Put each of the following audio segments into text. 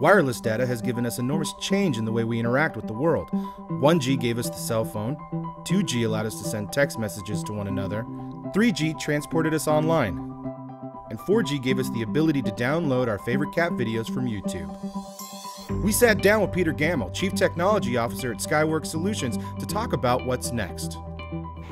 Wireless data has given us enormous change in the way we interact with the world. 1G gave us the cell phone, 2G allowed us to send text messages to one another, 3G transported us online, and 4G gave us the ability to download our favorite cat videos from YouTube. We sat down with Peter Gammel, Chief Technology Officer at Skyworks Solutions, to talk about what's next.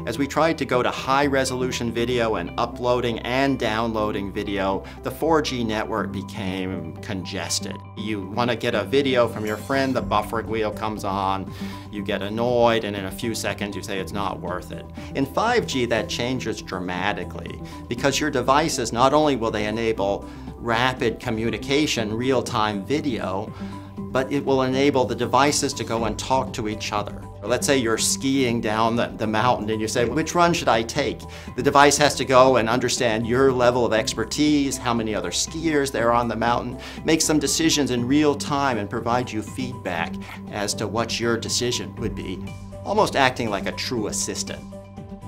As we tried to go to high-resolution video and uploading and downloading video, the 4G network became congested. You want to get a video from your friend, the buffering wheel comes on, you get annoyed, and in a few seconds you say it's not worth it. In 5G, that changes dramatically because your devices, not only will they enable rapid communication, real-time video, but it will enable the devices to go and talk to each other. Let's say you're skiing down the mountain and you say, which run should I take? The device has to go and understand your level of expertise, how many other skiers there are on the mountain, make some decisions in real time and provide you feedback as to what your decision would be, almost acting like a true assistant.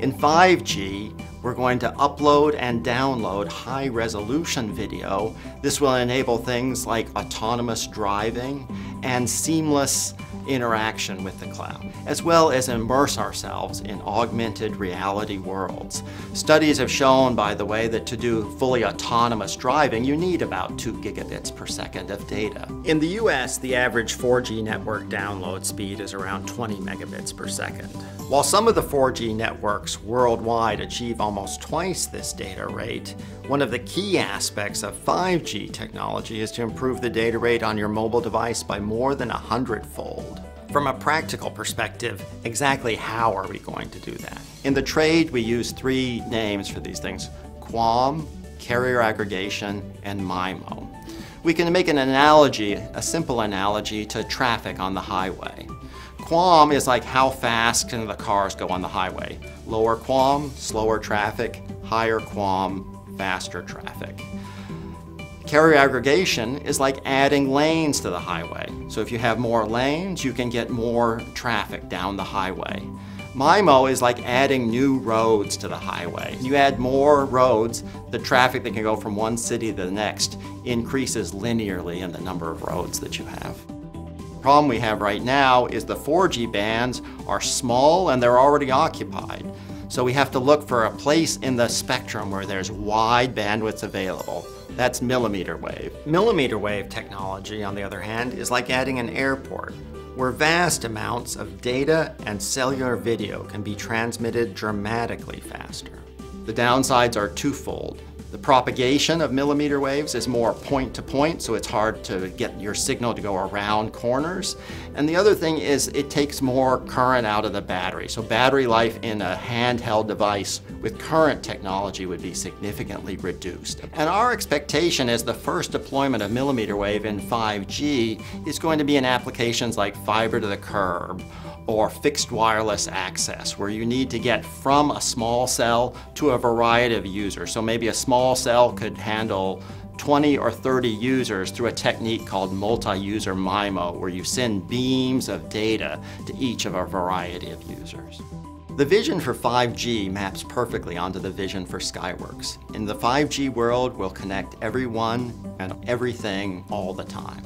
In 5G, we're going to upload and download high-resolution video. This will enable things like autonomous driving and seamless interaction with the cloud, as well as immerse ourselves in augmented reality worlds. Studies have shown, by the way, that to do fully autonomous driving, you need about 2 gigabits per second of data. In the US, the average 4G network download speed is around 20 megabits per second. While some of the 4G networks worldwide achieve almost twice this data rate, one of the key aspects of 5G technology is to improve the data rate on your mobile device by more than 100-fold. From a practical perspective, exactly how are we going to do that? In the trade, we use 3 names for these things: QAM, carrier aggregation, and MIMO. We can make an analogy, a simple analogy, to traffic on the highway. QAM is like how fast can the cars go on the highway. Lower QAM, slower traffic; higher QAM, faster traffic. Carrier aggregation is like adding lanes to the highway. So if you have more lanes, you can get more traffic down the highway. MIMO is like adding new roads to the highway. You add more roads, the traffic that can go from one city to the next increases linearly in the number of roads that you have. The problem we have right now is the 4G bands are small and they're already occupied. So we have to look for a place in the spectrum where there's wide bandwidths available. That's millimeter wave. Millimeter wave technology, on the other hand, is like adding an airport, where vast amounts of data and cellular video can be transmitted dramatically faster. The downsides are twofold. The propagation of millimeter waves is more point-to-point, so it's hard to get your signal to go around corners. And the other thing is it takes more current out of the battery. So battery life in a handheld device with current technology would be significantly reduced. And our expectation is the first deployment of millimeter wave in 5G is going to be in applications like fiber to the curb or fixed wireless access, where you need to get from a small cell to a variety of users. So maybe a small cell could handle 20 or 30 users through a technique called multi-user MIMO, where you send beams of data to each of a variety of users. The vision for 5G maps perfectly onto the vision for Skyworks. In the 5G world, we'll connect everyone and everything all the time.